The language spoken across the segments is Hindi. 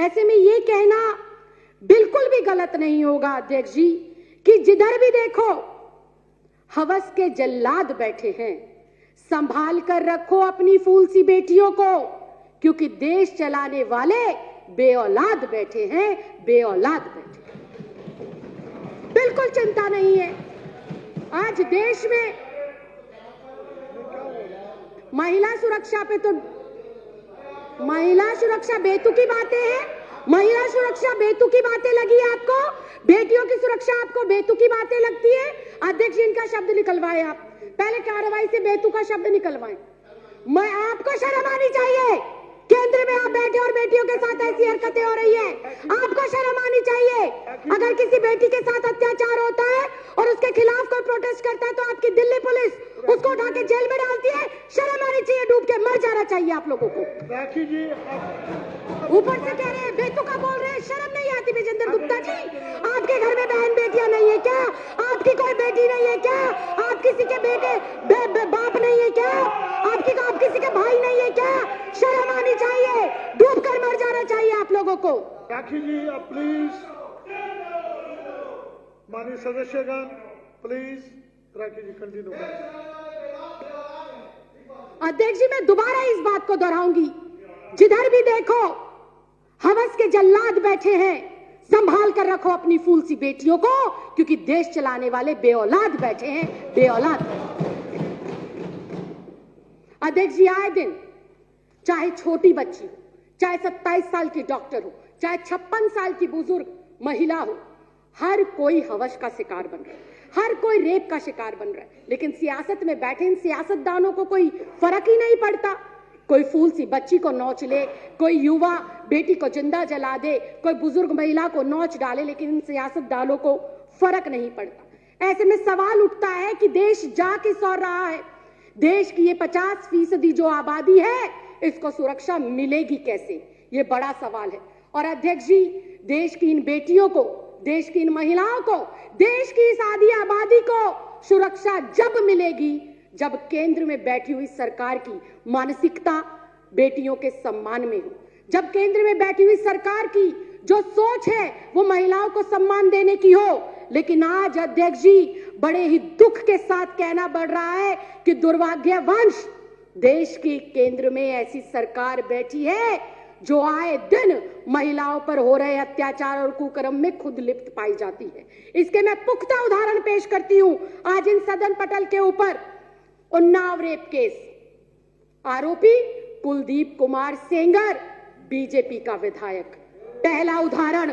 ऐसे में ये कहना बिल्कुल भी गलत नहीं होगा अध्यक्ष जी कि जिधर भी देखो हवस के जल्लाद बैठे हैं। संभाल कर रखो अपनी फूल सी बेटियों को, क्योंकि देश चलाने वाले बेऔलाद बैठे हैं, बेऔलाद बैठे हैं। बिल्कुल चिंता नहीं है। आज देश में महिला सुरक्षा पे तो महिला सुरक्षा बेतुकी बातें हैं। महिला सुरक्षा बेतुकी बातें लगी आपको? बेटियों की सुरक्षा आपको बेतुकी बातें लगती है? अध्यक्ष, इनका शब्द निकलवाए आप, पहले कार्रवाई से बेतुका शब्द निकलवाएं। मैं आपको शर्म आनी चाहिए। केंद्र में आप बैठे और बेटियों के साथ ऐसी हरकतें हो रही है, आपको शर्म आनी चाहिए। अगर किसी बेटी के साथ अत्याचार होता है और उसके खिलाफ कोई प्रोटेस्ट करता है तो आपकी दिल्ली पुलिस उसको उठा के जेल में डालती है। शर्म आनी चाहिए, डूब के मर जाना चाहिए आप लोगों को। राखी जी ऊपर से कह रहे हैं बेतुका बोल रहे हैं, शर्म नहीं आती विजेंद्र गुप्ता जी? आपके घर में बहन बेटियां नहीं है क्या? आपकी कोई बेटी नहीं है क्या? आप किसी के बेटे बाप नहीं है क्या? आप किसी के भाई नहीं है क्या? शर्म आनी चाहिए, डूब कर मर जाना चाहिए आप लोगों को। राखी जी प्लीज, माननीय सदस्यगण प्लीज, राखी जी कंटिन्यू करें। अध्यक्ष जी, मैं दोबारा इस बात को दोहराऊंगी, जिधर भी देखो हवस के जल्लाद बैठे हैं। संभाल कर रखो अपनी फूल सी बेटियों को, क्योंकि देश चलाने वाले बेऔलाद बैठे हैं, बेऔलाद। अध्यक्ष जी, आए दिन चाहे छोटी बच्ची हो, चाहे 27 साल की डॉक्टर हो, चाहे 56 साल की बुजुर्ग महिला हो, हर कोई हवस का शिकार बन रहा है, हर कोई रेप का शिकार बन रहा है। लेकिन सियासत में बैठे इन सियासतदानों को कोई फर्क ही नहीं पड़ता। कोई फूल सी बच्ची को नोच ले, कोई युवा बेटी को जिंदा जला दे, कोई बुजुर्ग महिला को नोच डाले, लेकिन इन सियासतदानों को फर्क नहीं पड़ता। ऐसे में सवाल उठता है कि देश जा किस ओर रहा है? देश की ये 50% जो आबादी है, इसको सुरक्षा मिलेगी कैसे? ये बड़ा सवाल है। और अध्यक्ष जी, देश की इन बेटियों को, देश की इन महिलाओं को, देश की इस आधी आबादी को सुरक्षा जब मिलेगी जब केंद्र में बैठी हुई सरकार की मानसिकता बेटियों के सम्मान में हो, जब केंद्र में बैठी हुई सरकार की जो सोच है वो महिलाओं को सम्मान देने की हो। लेकिन आज अध्यक्ष जी, बड़े ही दुख के साथ कहना पड़ रहा है कि दुर्भाग्यवश देश की केंद्र में ऐसी सरकार बैठी है जो आए दिन महिलाओं पर हो रहे अत्याचार और कुकर्म में खुद लिप्त पाई जाती है। इसके मैं पुख्ता उदाहरण पेश करती हूं। आज इन सदन पटल के ऊपर उन्नाव रेप केस, आरोपी कुलदीप कुमार सेंगर, बीजेपी का विधायक, पहला उदाहरण।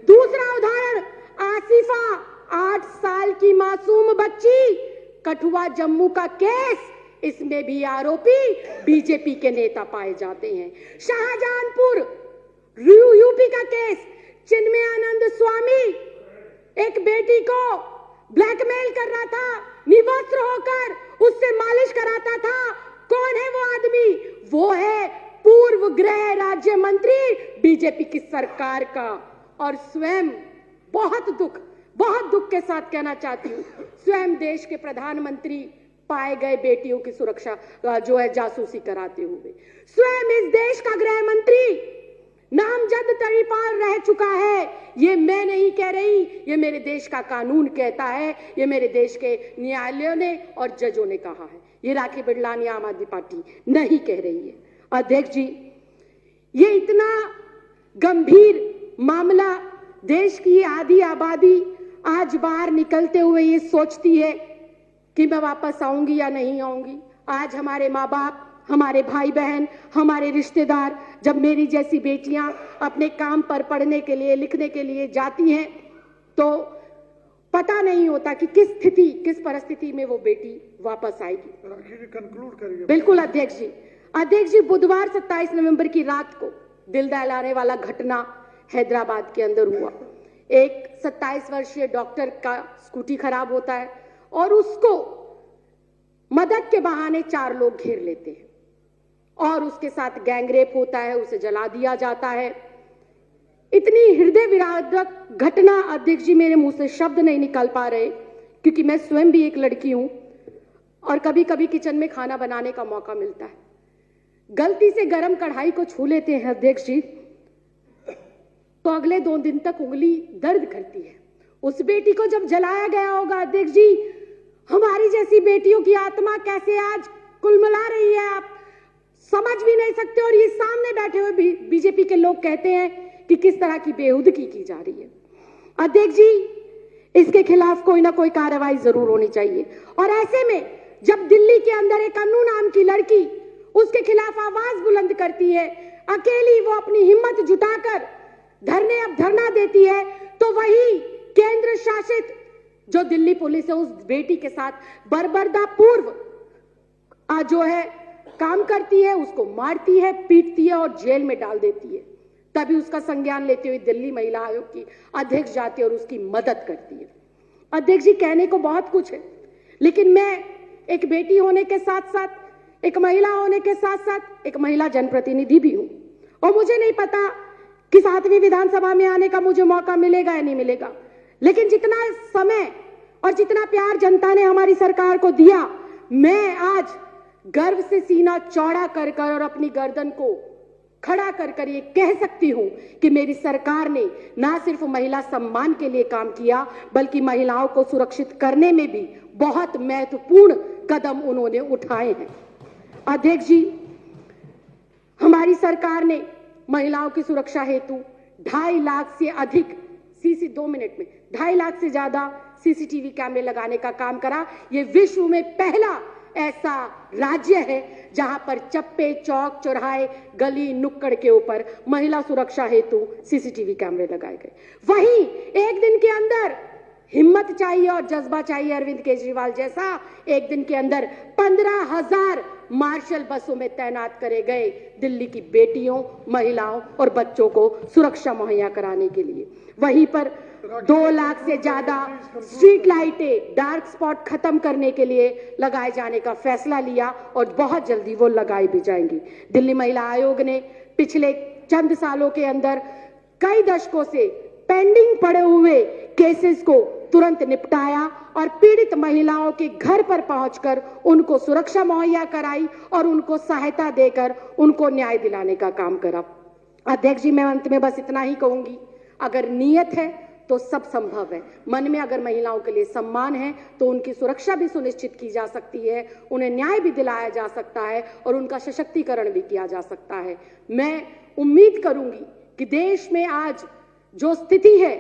दूसरा उदाहरण, आसिफा 8 साल की मासूम बच्ची, कठुआ जम्मू का केस, इसमें भी आरोपी बीजेपी के नेता पाए जाते हैं। शाहजहांपुर यूपी का केस, चिन्मयानंद स्वामी एक बेटी को ब्लैकमेल कर रहा था, निवस्त्र होकर उससे मालिश कराता था। कौन है वो आदमी? वो है पूर्व गृह राज्य मंत्री बीजेपी की सरकार का। और स्वयं बहुत दुख के साथ कहना चाहती हूं, स्वयं देश के प्रधानमंत्री पाए गए बेटियों की सुरक्षा जो है जासूसी कराते हुए। स्वयं इस देश का गृह मंत्री नामजद तड़ीपार रह चुका है। ये मैं नहीं कह रही, ये मेरे देश का कानून कहता है, ये मेरे देश के न्यायालयों ने और जजों ने कहा है। ये राखी बिड़लानी आम आदमी पार्टी नहीं कह रही है। अध्यक्ष जी, ये इतना गंभीर मामला, देश की आधी आबादी आज बाहर निकलते हुए ये सोचती है कि मैं वापस आऊंगी या नहीं आऊंगी। आज हमारे माँ बाप, हमारे भाई बहन, हमारे रिश्तेदार, जब मेरी जैसी बेटियां अपने काम पर पढ़ने के लिए, लिखने के लिए जाती हैं तो पता नहीं होता कि किस परिस्थिति में वो बेटी वापस आएगी। कंक्लूड करिए। बिल्कुल अध्यक्ष जी। अध्यक्ष जी, बुधवार 27 नवंबर की रात को दिल दहलाने वाला घटना हैदराबाद के अंदर हुआ। एक 27 वर्षीय डॉक्टर का स्कूटी खराब होता है और उसको मदद के बहाने 4 लोग घेर लेते हैं और उसके साथ गैंगरेप होता है, उसे जला दिया जाता है। इतनी हृदय विदारक घटना अध्यक्ष जी, मेरे मुंह से शब्द नहीं निकल पा रहे, क्योंकि मैं स्वयं भी एक लड़की हूं और कभी कभी किचन में खाना बनाने का मौका मिलता है। गलती से गरम कढ़ाई को छू लेते हैं अध्यक्ष जी तो अगले 2 दिन तक उंगली दर्द करती है। उस बेटी को जब जलाया गया होगा, अध्यक्ष जी, हमारी जैसी बेटियों की आत्मा कैसे आज कुलमला रही है, आप समझ भी नहीं सकते। और ये सामने बैठे हुए बीजेपी के लोग कहते हैं कि किस तरह की बेहुदगी की जा रही है। अध्यक्ष जी, इसके खिलाफ कोई ना कोई कार्रवाई जरूर होनी चाहिए। और ऐसे में जब दिल्ली के अंदर एक अन्नू नाम की लड़की उसके खिलाफ आवाज बुलंद करती है, अकेली वो अपनी हिम्मत जुटाकर धरना देती है, तो वही केंद्र शासित जो दिल्ली पुलिस है उस बेटी के साथ बर्बरता पूर्व जो है काम करती है, उसको मारती है, पीटती है और जेल में डाल देती है। तभी उसका संज्ञान लेते हुए दिल्ली महिला आयोग की अध्यक्ष जाती है और उसकी मदद करती है। अध्यक्ष जी, कहने को बहुत कुछ है, लेकिन मैं एक बेटी होने के साथ साथ, एक महिला होने के साथ साथ एक महिला जनप्रतिनिधि भी हूं, और मुझे नहीं पता कि 7वीं विधानसभा में आने का मुझे मौका मिलेगा या नहीं मिलेगा, लेकिन जितना समय और जितना प्यार जनता ने हमारी सरकार को दिया, मैं आज गर्व से सीना चौड़ा कर कर और अपनी गर्दन को खड़ा कर कर ये कह सकती हूं कि मेरी सरकार ने ना सिर्फ महिला सम्मान के लिए काम किया, बल्कि महिलाओं को सुरक्षित करने में भी बहुत महत्वपूर्ण कदम उन्होंने उठाए हैं। अध्यक्ष जी, हमारी सरकार ने महिलाओं की सुरक्षा हेतु 2.5 लाख से अधिक 2.5 लाख से ज्यादा सीसीटीवी कैमरे लगाने का काम करा। ये विश्व में पहला ऐसा राज्य है जहां पर चप्पे, चौक, चौराहे, गली, नुक्कड़ के ऊपर महिला सुरक्षा हेतु सीसीटीवी कैमरे लगाए गए। वहीं एक दिन के अंदर हिम्मत चाहिए और जज्बा चाहिए अरविंद केजरीवाल जैसा, एक दिन के अंदर 15,000 मार्शल बसों में तैनात करे गए दिल्ली की बेटियों, महिलाओं और बच्चों को सुरक्षा मुहैया कराने के लिए। वहीं पर 2 लाख से ज्यादा स्ट्रीट लाइटें, डार्क स्पॉट खत्म करने के लिए लगाए जाने का फैसला लिया और बहुत जल्दी वो लगाई भी जाएंगी। दिल्ली महिला आयोग ने पिछले चंद सालों के अंदर कई दशकों से पेंडिंग पड़े हुए केसेस को तुरंत निपटाया और पीड़ित महिलाओं के घर पर पहुंचकर उनको सुरक्षा मुहैया कराई और उनको सहायता देकर उनको न्याय दिलाने का काम करा। अध्यक्ष जी, मैं अंत में बस इतना ही कहूंगी, अगर नीयत है तो सब संभव है। मन में अगर महिलाओं के लिए सम्मान है तो उनकी सुरक्षा भी सुनिश्चित की जा सकती है, उन्हें न्याय भी दिलाया जा सकता है और उनका सशक्तिकरण भी किया जा सकता है। मैं उम्मीद करूंगी कि देश में आज जो स्थिति है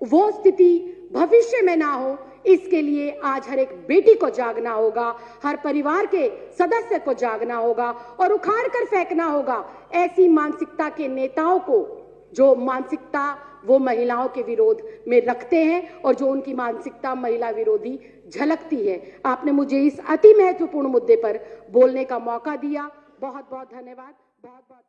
वो स्थिति भविष्य में ना हो, इसके लिए आज हर एक बेटी को जागना होगा, हर परिवार के सदस्य को जागना होगा और उखाड़ कर फेंकना होगा ऐसी मानसिकता के नेताओं को जो मानसिकता वो महिलाओं के विरोध में रखते हैं और जो उनकी मानसिकता महिला विरोधी झलकती है। आपने मुझे इस अति महत्वपूर्ण मुद्दे पर बोलने का मौका दिया, बहुत बहुत धन्यवाद। बहुत बहुत